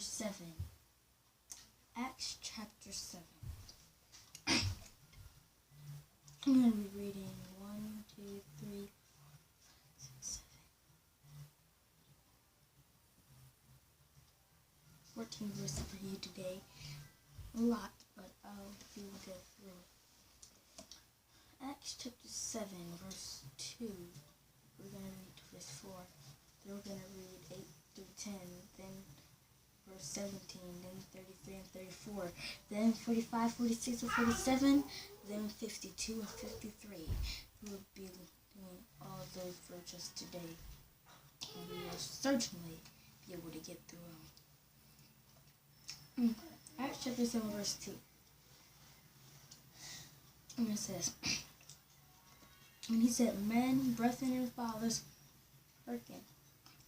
7. Acts chapter 7. I'm going to be reading 1, 2, 3, 4, 5, 6, 7, 14 verses for you today. A lot, but I'll do go through. Acts chapter 7, verse 2. We're going to read to verse 4. Then we're going to read 8 through 10. Then verse 17. Then 33 and 34. Then 45, 46, and 47. Then 52 and 53. We will be doing all those verses today. And we will certainly be able to get through them. Acts chapter 7, verse 2. And it says, and he said, men, brethren, and fathers, hearken.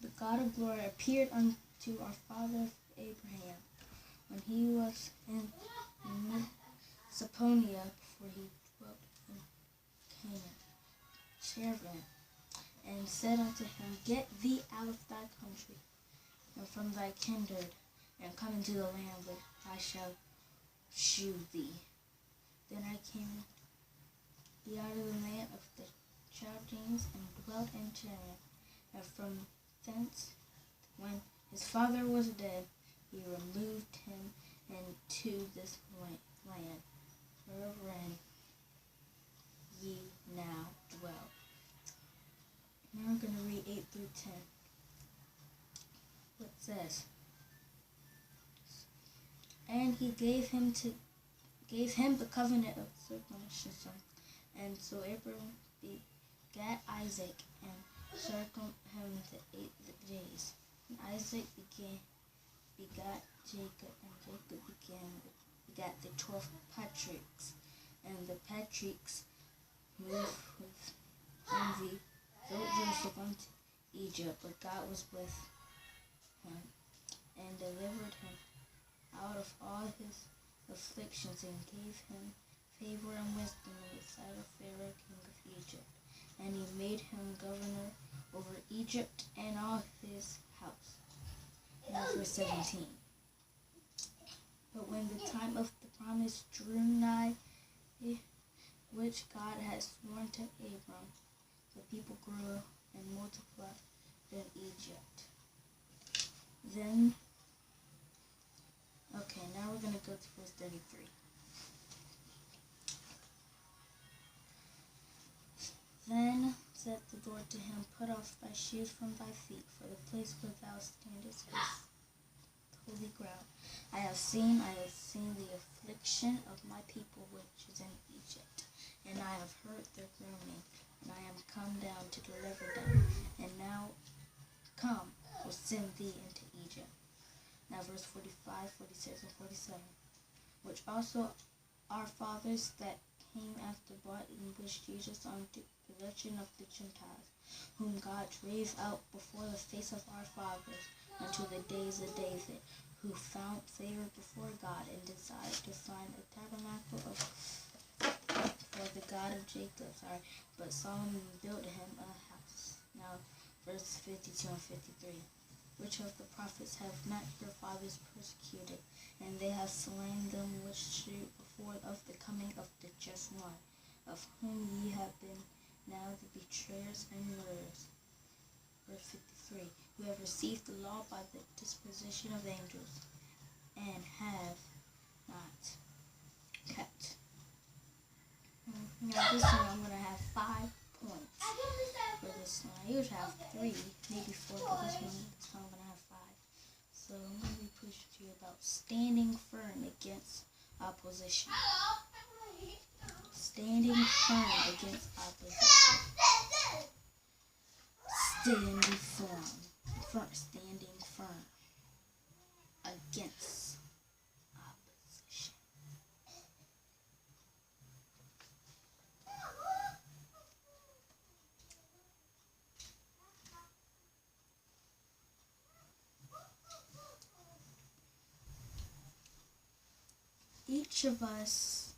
The God of glory appeared unto our father Abraham when he was in Mesopotamia, before he dwelt in Canaan, Chervin, and said unto him, get thee out of thy country, and from thy kindred, and come into the land which I shall shew thee. Then I came thee out of the land of the Chaldeans, and dwelt in Chervin, and from thence, when his father was dead, he removed him into this land, wherein ye now dwell. Now I'm going to read 8 through 10. What says, and he gave him the covenant of circumcision, and so Abraham begat Isaac, and circumcised him the 8th days. And Isaac begat Jacob, and Jacob begat the 12 patriarchs. And the patriarchs moved with envy, built Joseph unto Egypt, but God was with him, and delivered him out of all his afflictions, and gave him favor and wisdom in the sight of Pharaoh king of Egypt. And he made him governor over Egypt and all his house. Now verse 17. But when the time of the promise drew nigh, which God had sworn to Abram, the people grew and multiplied in Egypt. Then, now we're going to go to verse 33. Then said the Lord to him, put off thy shoes from thy feet, for the place where thou standest is holy ground. I have seen the affliction of my people which is in Egypt, and I have heard their groaning, and I am come down to deliver them. And now come, will send thee into Egypt. Now verse 45, 46, and 47. Which also our fathers that came after brought in which Jesus unto possession of the Gentiles, whom God drave out before the face of our fathers unto the days of David, who found favor before God, and desired to find a tabernacle for the God of Jacob. But Solomon built him a house. Now verse 52 and 53. Which of the prophets have not your fathers persecuted, and they have slain them which stood before of the coming of the just one, of whom ye have been now the betrayers and murderers. Verse 53. Who have received the law by the disposition of angels, and have not kept. Now this one I'm going to have 5 points for this one. I usually have 3, maybe 4, but this one I'm going to have 5. So I'm going to be pushing to you about standing firm against opposition. Standing firm against opposition. Standing firm against opposition. Each of us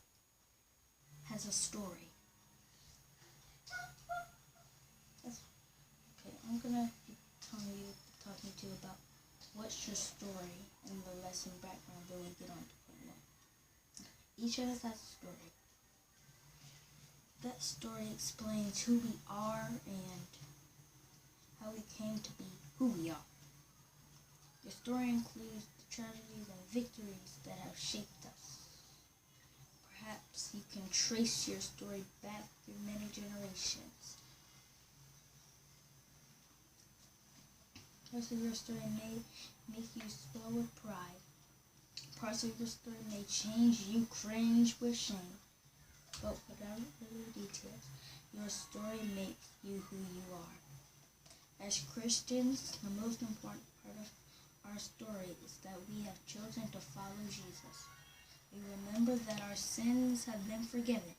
has a story. Okay, I'm gonna be talking to you about What's your story in the lesson background? Then we get on to point one. Each of us has a story. That story explains who we are and how we came to be who we are. Your story includes the tragedies and victories that have shaped us. Perhaps you can trace your story back through many generations. Parts of your story may make you swell with pride. Parts of your story may change you cringe with shame. But whatever the details, your story makes you who you are. As Christians, the most important part of our story is that we have chosen to follow Jesus. We remember that our sins have been forgiven.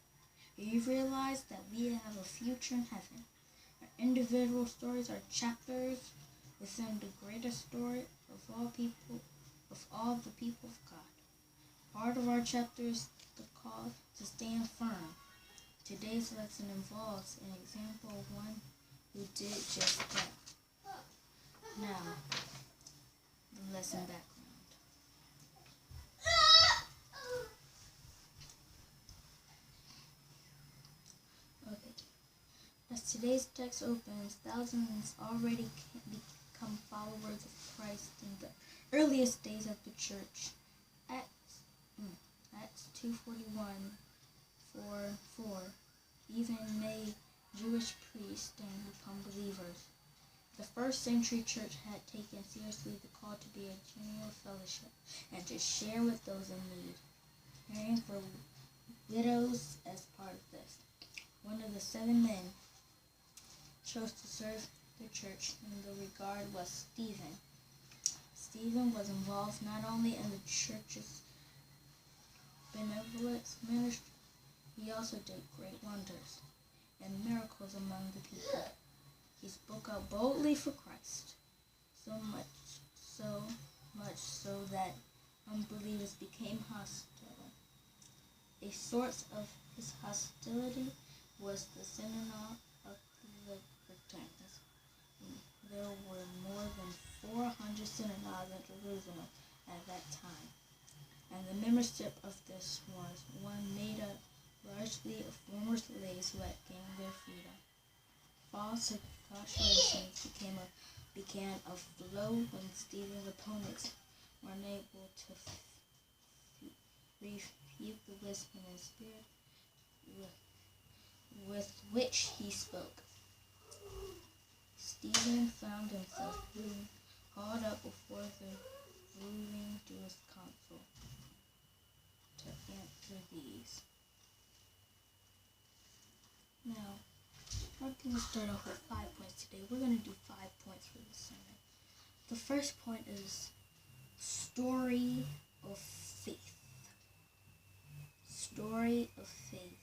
We realize that we have a future in heaven. Our individual stories are chapters within the greater story of all the people of God. Part of our chapter is the call to stand firm. Today's lesson involves an example of one who did just that. Now, the lesson background. Okay. As today's text opens, thousands already become followers of Christ in the earliest days of the church. Acts 2:41-4 even made Jewish priests and become believers. The first century church had taken seriously the call to be a genuine fellowship and to share with those in need, caring for widows as part of this. One of the 7 men chose to serve the church in the regard was Stephen. Stephen was involved not only in the church's benevolence ministry, he also did great wonders and miracles among the people. He spoke out boldly for Christ, so much so that unbelievers became hostile. A source of his hostility was the synagogue of the Libertines. There were more than 400 synagogues in Jerusalem at that time, and the membership of this was one made up largely of former slaves who had gained their freedom. False accusations began a flow when Stephen's opponents were unable to refute the wisdom and spirit with which he spoke. Stephen found himself being hauled up before the ruling Jewish council to answer these. Now, I'm going to start off with 5 points today. We're going to do 5 points for this sermon. The first point is story of faith. Story of faith.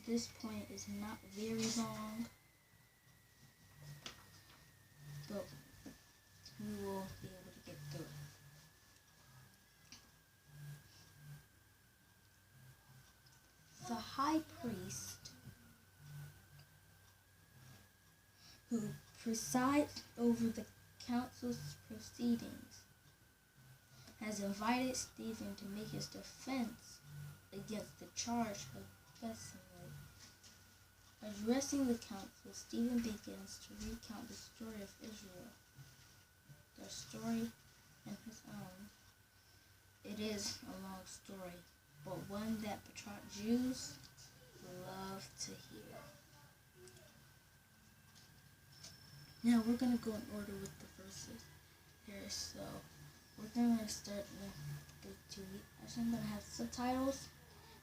This point is not very long, but we will be able to get through it. The high priest, who presides over the council's proceedings, has invited Stephen to make his defense against the charge of blasphemy. Addressing the council, Stephen begins to recount the story of Israel, their story and his own. It is a long story, but one that patriotic Jews love to hear. Now we're going to go in order with the verses here. So we're going to start with the 2. Actually, I'm going to have subtitles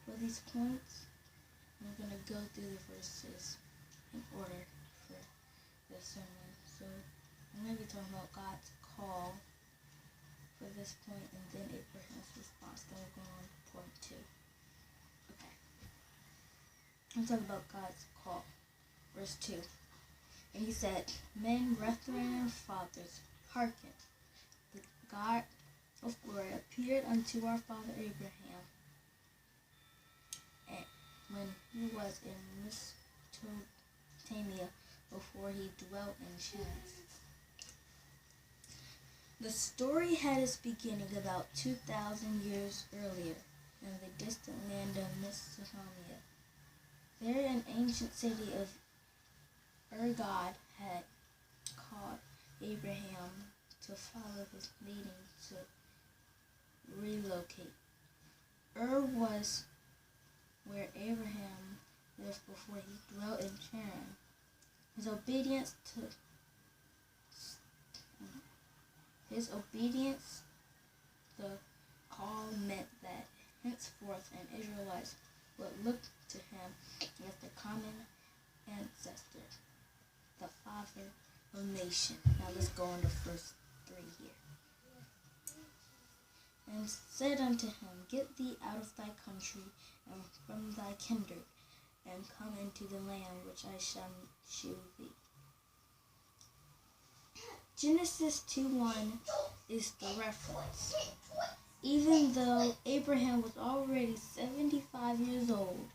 for these points. I'm going to go through the verses in order for the sermon. So I'm going to be talking about God's call for this point, and then Abraham's response. Then we'll go on to point 2. Okay. I'm talking about God's call. Verse 2. And he said, "Men, brethren, and fathers, hearken. The God of glory appeared unto our father Abraham, and when he was in Mesopotamia, before he dwelt in Shinar, The story had its beginning about 2,000 years earlier in the distant land of Mesopotamia. There, an ancient city of God had called Abraham to follow his leading to relocate. Was where Abraham lived before he dwelt in Haran. His obedience to the call meant that henceforth an Israelite would look to him as the common ancestor, the father of nation. Now let's go on the first 3 here. And said unto him, Get thee out of thy country and from thy kindred, and come into the land which I shall shew thee. Genesis 2:1 is the reference. Even though Abraham was already 75 years old,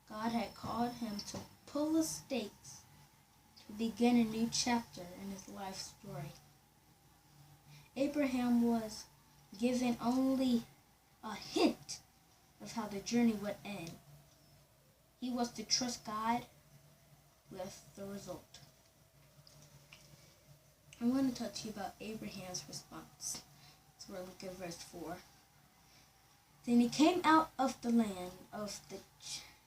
God had called him to pull the stakes to begin a new chapter in his life story. Abraham was given only a hint of how the journey would end. He was to trust God with the result. I want to talk to you about Abraham's response. So we're looking at verse 4. Then he came out of the land of the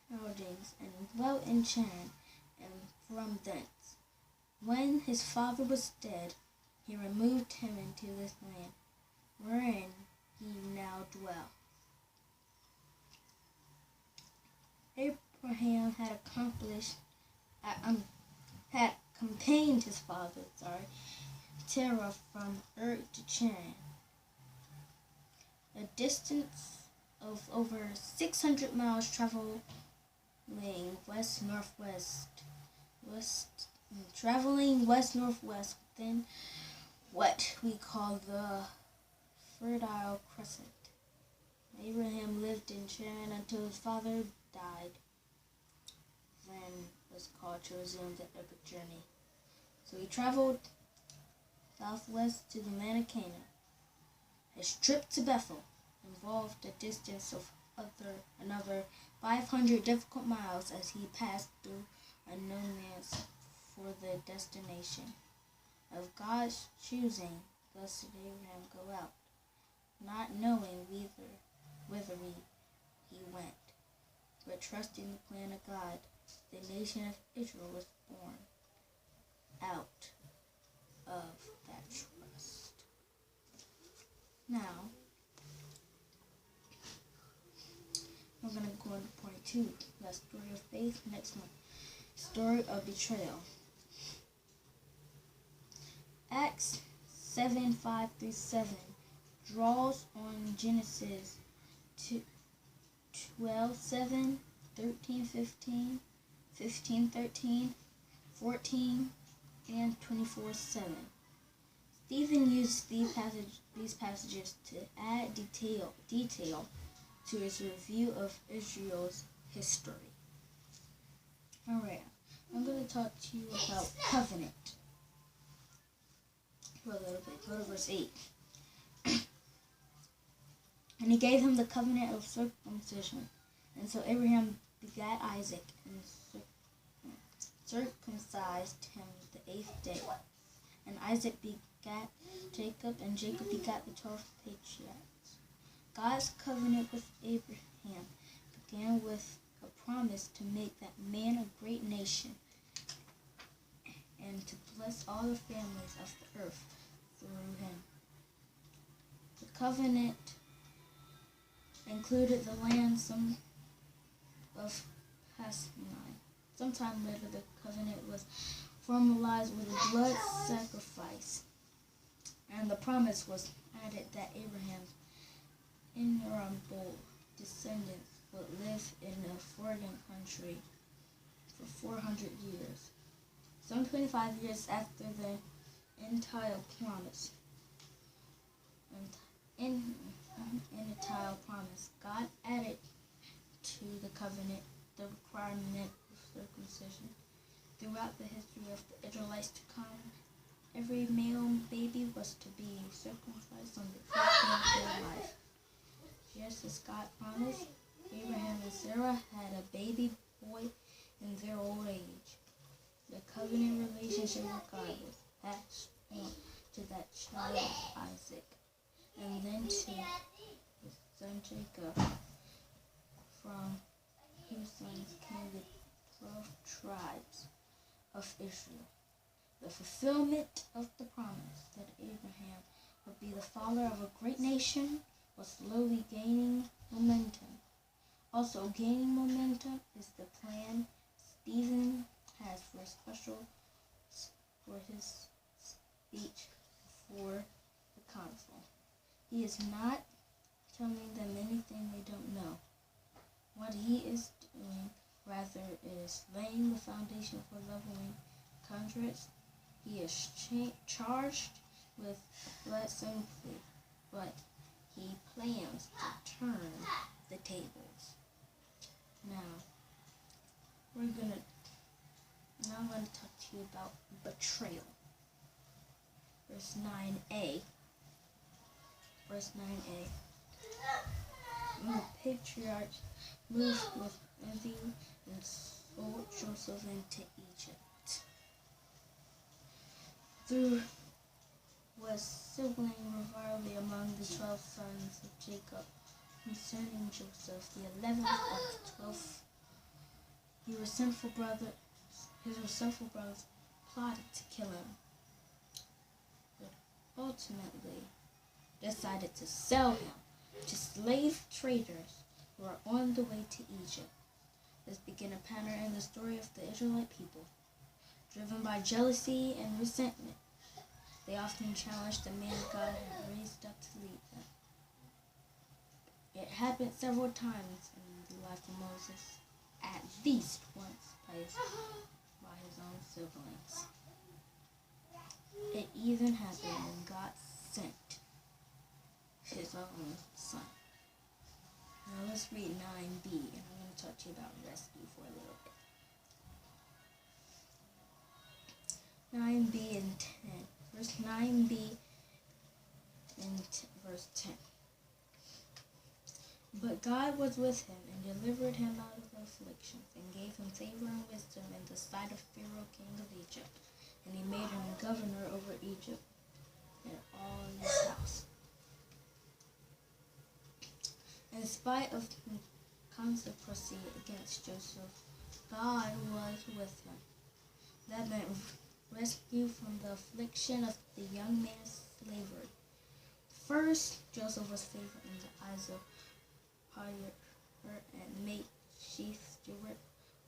Chaldeans and dwelt in Haran, and from thence, when his father was dead, he removed him into this land, wherein he now dwelt. Abraham had accompanied his father, Terah from Ur to Haran, a distance of over 600 miles, traveling west-northwest within what we call the Fertile Crescent. Abraham lived in Haran until his father died, then was called to resume the epic journey. So he traveled southwest to the land of Canaan. His trip to Bethel involved a distance of another 500 difficult miles as he passed through unknown lands for the destination of God's choosing. Thus did Abraham go out, not knowing whither he went, but trusting the plan of God. The nation of Israel was born out of that trust. Now, we're going to go on to point 2, the story of faith. Next one, story of betrayal. Acts 7:5-7 draws on Genesis 12:7, 13:15, 15:13, 14, and 24:7. Stephen used these passages to add detail to his review of Israel's history. Alright, I'm going to talk to you about covenant for a little bit. Go to verse 8. And he gave him the covenant of circumcision. And so Abraham begat Isaac and circumcised him the 8th day. And Isaac begat Jacob, and Jacob begat the 12 patriarchs. God's covenant with Abraham began with a promise to make that man a great nation and to bless all the families of the earth through him. The covenant included the land of Palestine. Sometime later, the covenant was formalized with a blood sacrifice, and the promise was added that Abraham's innumerable descendants would live in a foreign country for 400 years. Some 25 years after the entire promise, God added to the covenant the requirement of circumcision. Throughout the history of the Israelites to come, every male baby was to be circumcised on the 5th day of their life. Just as God promised, Abraham and Sarah had a baby boy in their old age. The covenant relationship with God was passed on to that child Isaac, and then to his son Jacob, from whose sons came the 12 tribes of Israel. The fulfillment of the promise that Abraham would be the father of a great nation was slowly gaining momentum. Also gaining momentum is the plan Stephen has for his speech before the council. He is not telling them anything they don't know. What he is doing, rather, is laying the foundation for leveling contracts. He is charged with blood simply, but he plans to turn the tables. Now, I'm going to talk to you about betrayal. Verse 9a. When the patriarchs moved with envy and sold Joseph into Egypt. There was sibling rivalry among the 12 sons of Jacob concerning Joseph, the 11th of the 12th. His resentful brothers plotted to kill him, but ultimately decided to sell him to slave traders who were on the way to Egypt. This began a pattern in the story of the Israelite people. Driven by jealousy and resentment, they often challenged the man God had raised up to lead them. It happened several times in the life of Moses, at least once by his own siblings. It even happened when God sent his own son. Now let's read 9b, and I'm going to talk to you about rescue for a little bit. 9b and 10. Verse 9b and verse 10. But God was with him and delivered him out of afflictions and gave him favor and wisdom in the sight of Pharaoh, king of Egypt. And he made him governor over Egypt and all his house. In spite of the conspiracy against Joseph, God was with him. That meant rescue from the affliction of the young man's slavery. First, Joseph was favored in the eyes of Potiphar and made chief steward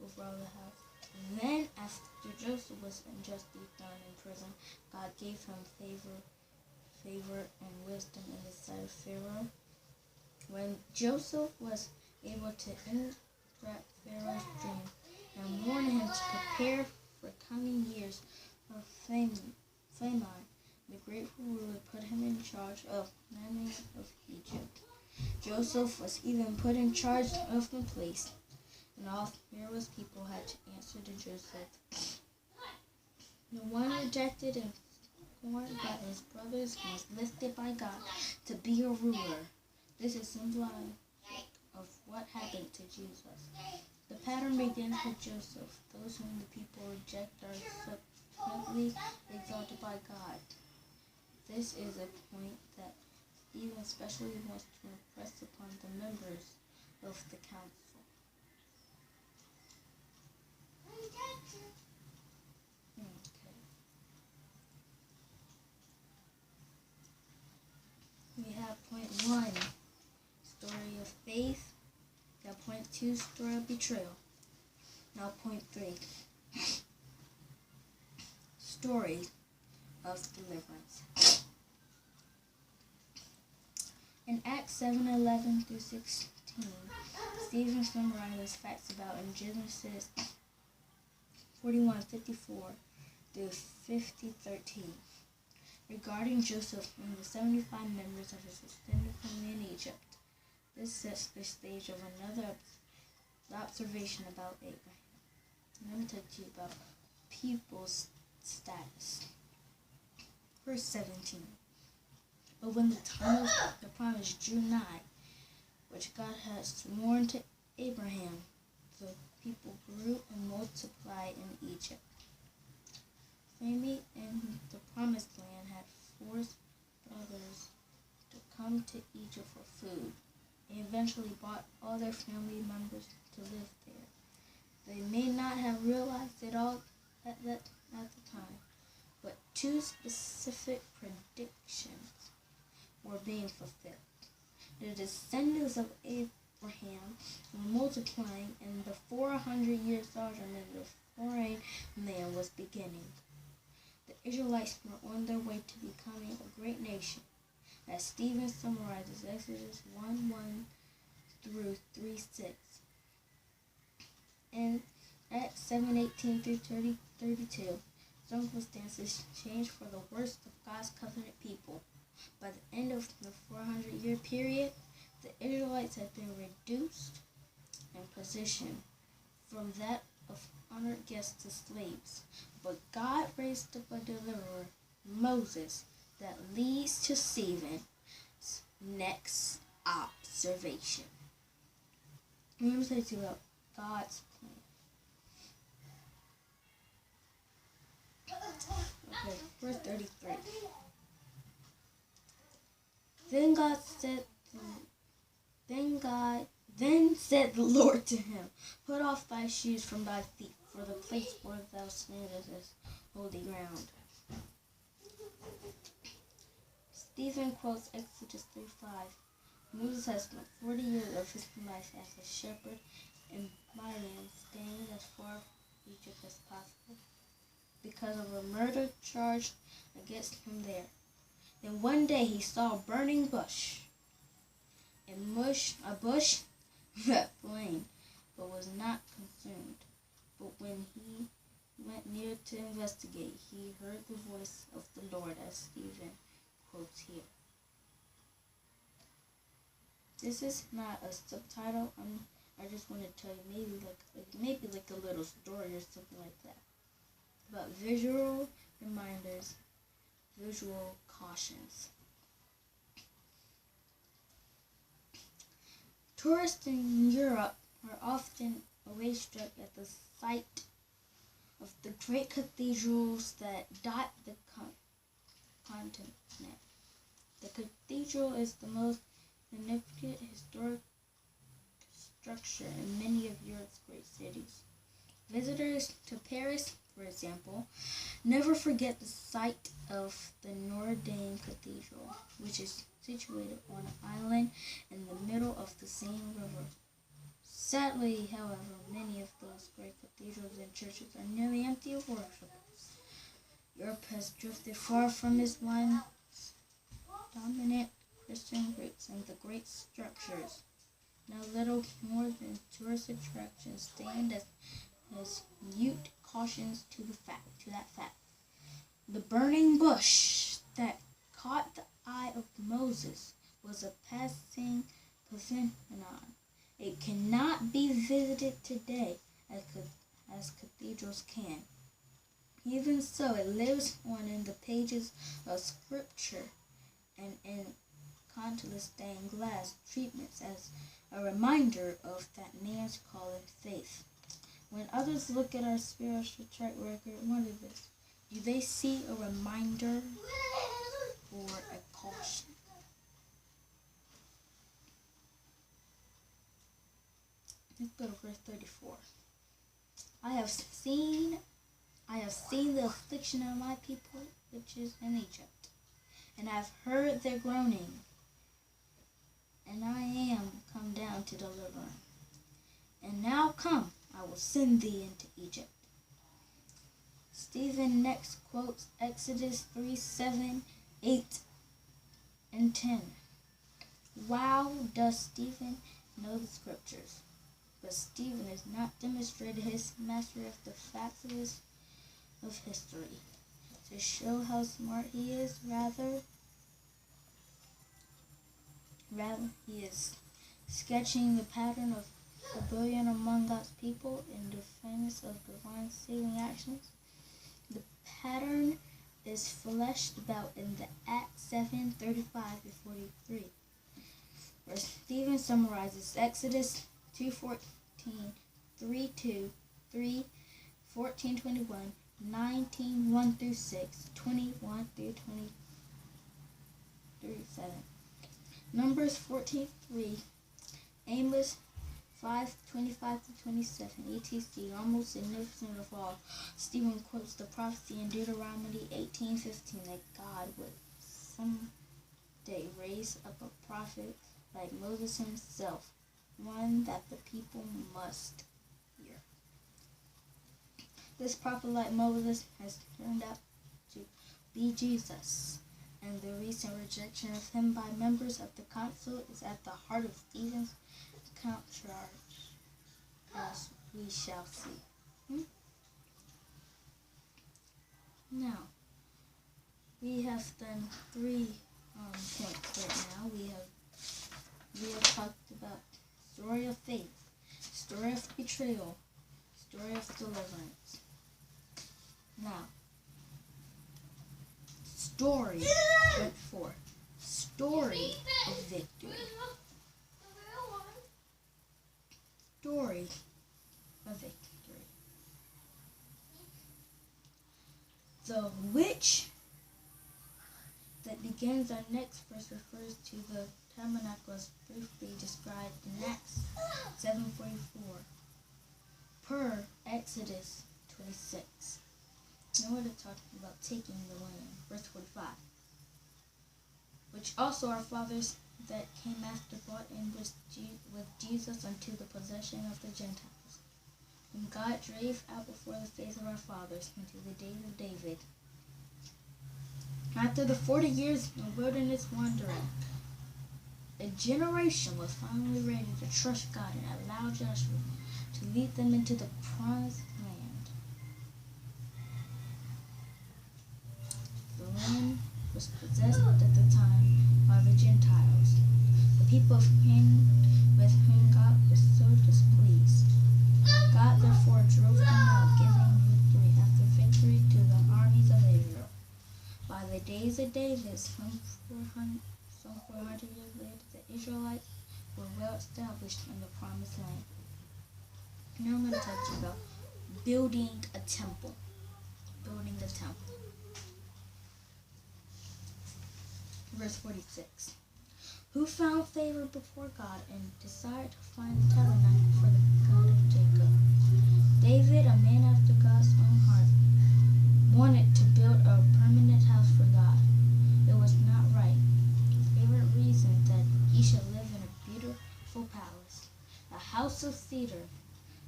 over all the house. And then, after Joseph was unjustly thrown in prison, God gave him favor and wisdom in the sight of Pharaoh. When Joseph was able to interpret Pharaoh's dream and warn him to prepare for coming years of famine, the grateful ruler put him in charge of many of Egypt. Joseph was even put in charge of the place, and all Pharaoh's people had to answer to Joseph. The one rejected and scorned by his brothers was lifted by God to be a ruler. This is symbolic of what happened to Jesus. The pattern begins with Joseph. Those whom the people reject are subsequently exalted by God. This is a point that Stephen especially wants to impress upon the members of the council. Okay. We have point 1, story of faith. We have point 2, story of betrayal. Now point 3, story of deliverance. In Acts 7:11 through 16, Stephen summarizes facts about in Genesis 41:54 through 50:13 regarding Joseph and the 75 members of his extended family in Egypt. This sets the stage of another observation about Abraham. I'm going to talk to you about people's status. Verse 17. But when the time of the promise drew nigh, which God had sworn to Abraham, the people grew and multiplied in Egypt. Famine in the promised land had forced brothers to come to Egypt for food. They eventually brought all their family members to live there. They may not have realized it all at the time, but two specific predictions were being fulfilled. The descendants of Abraham were multiplying, and the 400-year sojourn in the foreign land was beginning. The Israelites were on their way to becoming a great nation, as Stephen summarizes Exodus 1:1 through 3:6. In Acts 7:18 through 32, circumstances changed for the worst of God's covenant people. By the end of the 400-year period, the Israelites had been reduced in position from that of honored guests to slaves. But God raised up a deliverer, Moses, that leads to Stephen's next observation. Let me tell you about God's plan. Okay, verse 33. Then said the Lord to him, Put off thy shoes from thy feet, for the place where thou standest is holy ground. Stephen quotes Exodus 3:5. Moses has spent 40 years of his life as a shepherd in Midian, staying as far from Egypt as possible because of a murder charge against him there. Then one day he saw a burning bush, a bush that flamed, but was not consumed. But when he went near to investigate, he heard the voice of the Lord, as Stephen quotes here. This is not a subtitle. I just want to tell you maybe like a little story or something like that. But visual reminders, visual cautions. Tourists in Europe are often awestruck at the sight of the great cathedrals that dot the continent. The cathedral is the most significant historic structure in many of Europe's great cities. Visitors to Paris, for example, never forget the sight of the Notre Dame Cathedral, which is situated on an island in the middle of the Seine River. Sadly, however, many of those great cathedrals and churches are nearly empty of worshippers. Europe has drifted far from its once dominant Christian roots, and the great structures, now little more than tourist attractions, stand as mute cautions to that fact. The burning bush that caught the eye of Moses was a passing phenomenon. It cannot be visited today as cathedrals can. Even so, it lives on in the pages of Scripture and in countless stained glass treatments as a reminder of that man's call in faith. When others look at our spiritual track record, wonder this: do they see a reminder or a caution? Let's go to verse 34. I have seen the affliction of my people, which is in Egypt, and I have heard their groaning, and I am come down to deliver them. And now come, I will send thee into Egypt. Stephen next quotes Exodus 3:7, 8, and 10. Wow, does Stephen know the Scriptures? But Stephen has not demonstrated his mastery of the facts of history to show how smart he is. Rather he is sketching the pattern of rebellion among God's people in defense of divine saving actions. The pattern is fleshed out in the Acts 7:35-43, where Stephen summarizes Exodus 2:14, 3:2, 3, 14:21, 19:1-6, 21-27, Numbers 14:3, Amos 5:25-27, etc. Almost significant of all, Stephen quotes the prophecy in Deuteronomy 18:15 that God would someday raise up a prophet like Moses himself, one that the people must hear. This prophet like Moses has turned out to be Jesus, and the recent rejection of him by members of the council is at the heart of Stephen's countercharge, as we shall see. Now, we have done 3 points right now. We have talked about story of faith, story of betrayal, story of deliverance. Now, story, point 4, story of victory. Story of victory. The witch that begins our next verse refers to the tabernacle as briefly described in Acts 7:44 per Exodus 26. Now we're talking about taking the land, verse 45, which also our fathers that came after brought in with Jesus unto the possession of the Gentiles, whom God drave out before the face of our fathers unto the days of David. After the 40 years of wilderness wandering, a generation was finally ready to trust God and allow Joshua to lead them into the promised land. The land was possessed at the time by the Gentiles, the people of Canaan with whom God was so displeased. God therefore drove them out, giving victory after victory to the armies of Israel. By the days of David, some 400 years later, the Israelites were well established in the promised land. Now I'm going to talk to you about building a temple. Building the temple. Verse 46. Who found favor before God and desired to find the tabernacle for the God of Jacob. David, a man after God's own heart, wanted to build a permanent house for God. It was not right. His favorite reason that he should live in a beautiful palace, a house of cedar,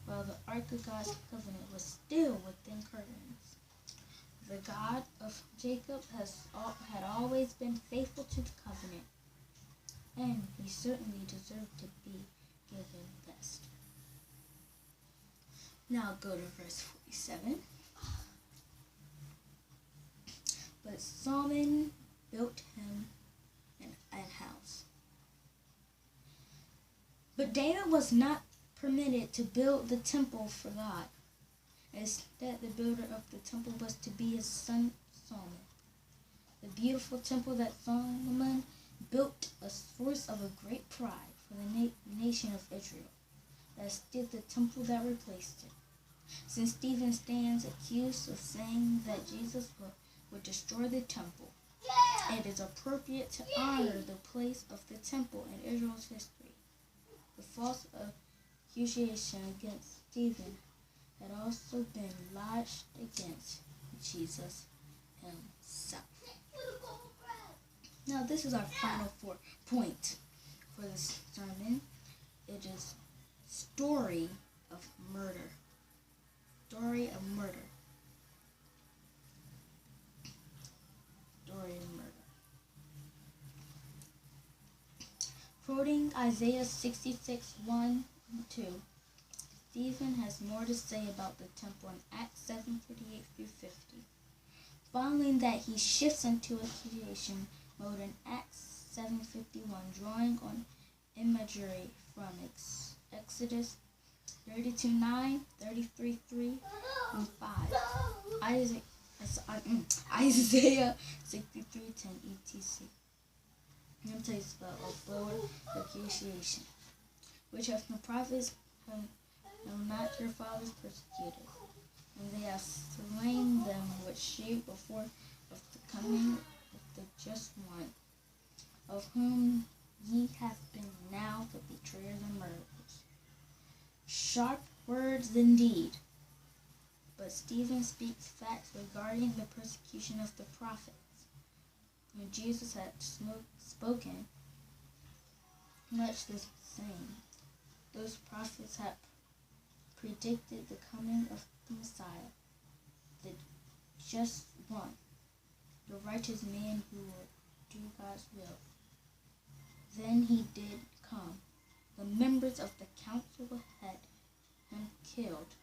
while the ark of God's covenant was still within curtains. The God of Jacob had always been faithful to the covenant, and he certainly deserved to be given best. Now go to verse 47. But Solomon built him an house. But David was not permitted to build the temple for God. Instead, the builder of the temple was to be his son Solomon. The beautiful temple that Solomon built, a source of a great pride for the nation of Israel, as did the temple that replaced it. Since Stephen stands accused of saying that Jesus would destroy the temple, it is appropriate to honor the place of the temple in Israel's history. The false accusation against Stephen had also been lodged against Jesus himself. Now this is our final point for this sermon. It is story of murder. Story of murder. Story of murder. Quoting Isaiah 66:1-2, Stephen has more to say about the temple in Acts 7:48-50. Following that, he shifts into accusation mode in Acts 7:51, drawing on imagery from Exodus 32:9, 33:3, and 5. Isaiah 63:10 etc. Let me tell you about a bold accusation, which have the prophets have not your fathers persecuted, and they have slain them with sheep before of the coming of the just one, of whom ye have been now the betrayers and murderers. Sharp words indeed, but Stephen speaks facts regarding the persecution of the prophets. When Jesus had spoken much the same, those prophets had predicted the coming of the Messiah, the just one, the righteous man who would do God's will. Then he did come. The members of the council had him killed,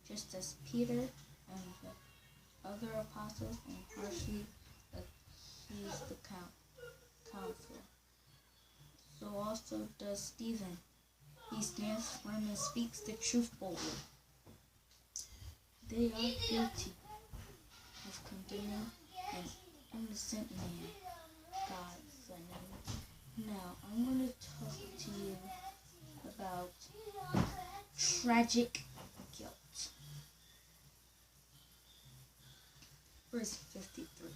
just as Peter and the other apostles, and harshly accused the council. So also does Stephen. He stands firm and speaks the truth boldly. They are guilty of condemning an innocent man, God's Son. Now, I'm going to talk to you about tragic guilt. Verse 53.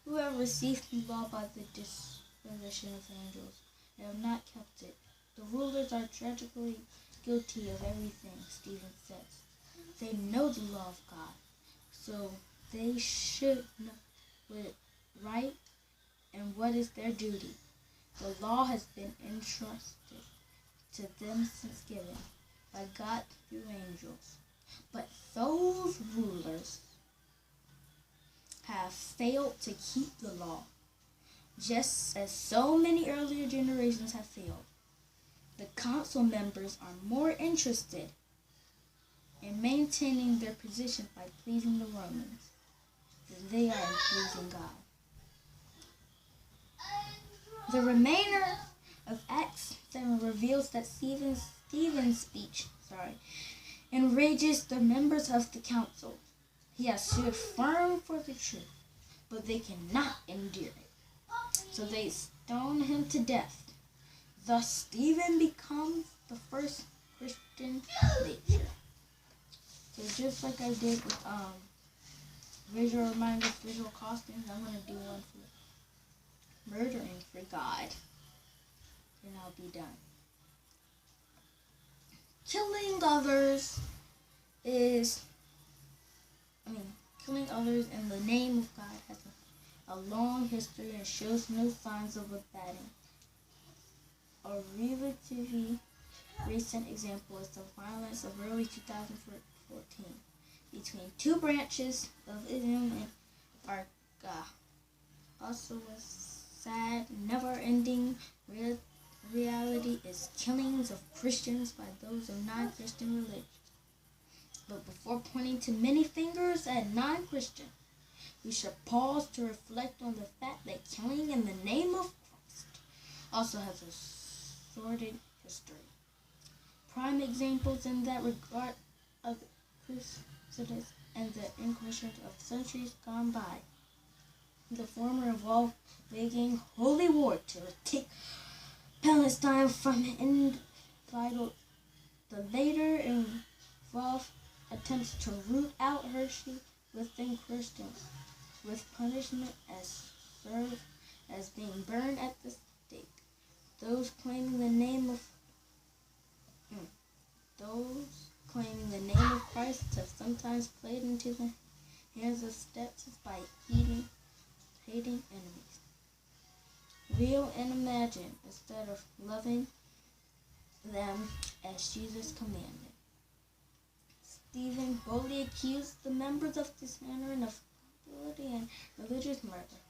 Who have received the law by the disposition of angels, and have not kept it. The rulers are tragically guilty of everything, Stephen says. They know the law of God, so they should know what is right and what is their duty. The law has been entrusted to them since given by God through angels. But those rulers have failed to keep the law, just as so many earlier generations have failed. The council members are more interested in maintaining their position by pleasing the Romans than they are in pleasing God. The remainder of Acts 7 reveals that Stephen's speech enrages the members of the council. He has stood firm for the truth, but they cannot endure it. So they stone him to death. Thus Stephen becomes the first Christian martyr. So just like I did with visual reminders, visual costumes, I'm going to do one for murdering for God. And I'll be done. Killing others in the name of God has a long history and shows no signs of abating. A relatively recent example is the violence of early 2014 between two branches of Islam and Arqa. Also, a sad, never-ending reality is killings of Christians by those of non-Christian religions. But before pointing to many fingers at non-Christian, we should pause to reflect on the fact that killing in the name of Christ also has a sordid history. Prime examples in that regard of Crusaders and the Inquisition of centuries gone by. The former involved waging holy war to take Palestine from infidel. The later involved attempts to root out heresy within Christians, with punishment as served as being burned at the stake. Those claiming the name of Christ have sometimes played into the hands of steps by hating enemies. Real and imagine instead of loving them as Jesus commanded. Stephen boldly accused the members of dishonoring of fidelity and religious murder,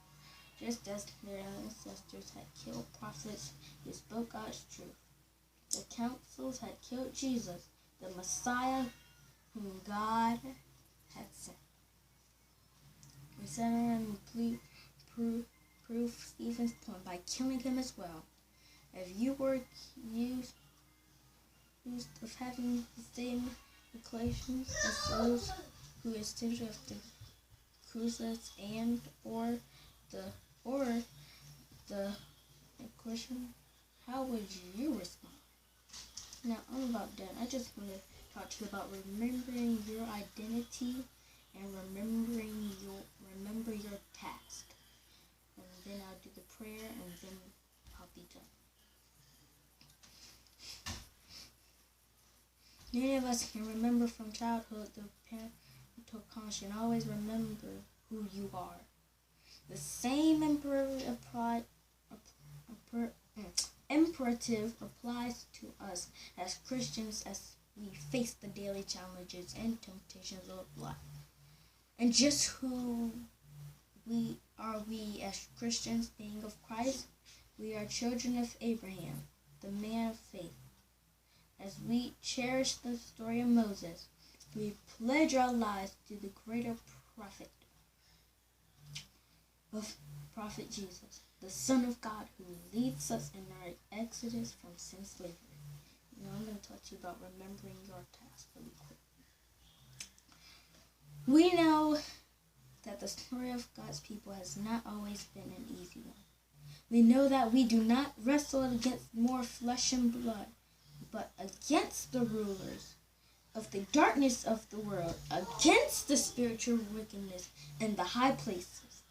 just as their ancestors had killed prophets who spoke God's truth. The councils had killed Jesus, the Messiah whom God had sent. We set and prove Stephen's point by killing him as well. If you were accused of having the same inclinations as those who essentially cruises or the question, how would you respond? Now I'm about done. I just want to talk to you about remembering your identity and remember your task. And then I'll do the prayer and then I'll be done. Many of us can remember from childhood the parental caution. Always remember who you are. The same imperative applies to us as Christians as we face the daily challenges and temptations of life. And just who we as Christians, being of Christ, we are children of Abraham, the man of faith. As we cherish the story of Moses, we pledge our lives to the greater prophet Jesus, the Son of God, who leads us in our exodus from sin slavery. Now I'm going to talk to you about remembering your task really quick. We know that the story of God's people has not always been an easy one. We know that we do not wrestle against more flesh and blood, but against the rulers of the darkness of the world, against the spiritual wickedness in the high places.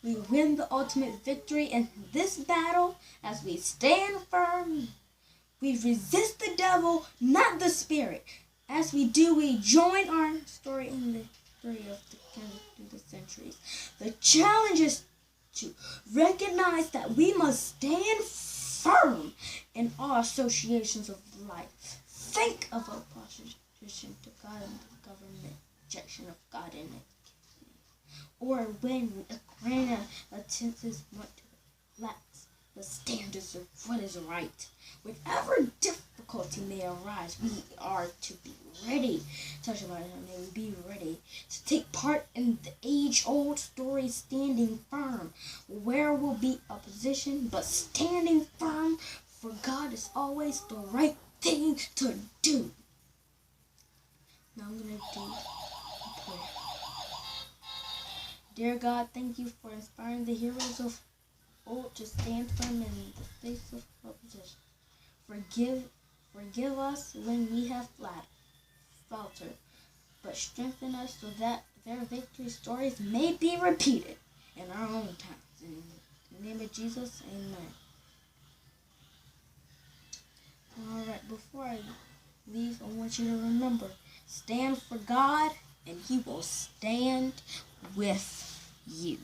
We win the ultimate victory in this battle as we stand firm. We resist the devil, not the spirit. As we do, we join our story in the story of the through the centuries. The challenge is to recognize that we must stand firm in our associations of life. Think of opposition to God and the government, rejection of God in it. Or when Ukraine attempts to relax the standards of what is right. Whatever difficulty may arise, we are to be ready. Touch about it, may we be ready to take part in the age-old story, standing firm. Where will be opposition, but standing firm for God is always the right thing to do. Now I'm going to do a prayer. Dear God, thank you for inspiring the heroes of old to stand firm in the face of opposition. Forgive us when we have faltered, but strengthen us so that their victory stories may be repeated in our own times. In the name of Jesus, amen. Alright, before I leave, I want you to remember, stand for God and He will stand with you.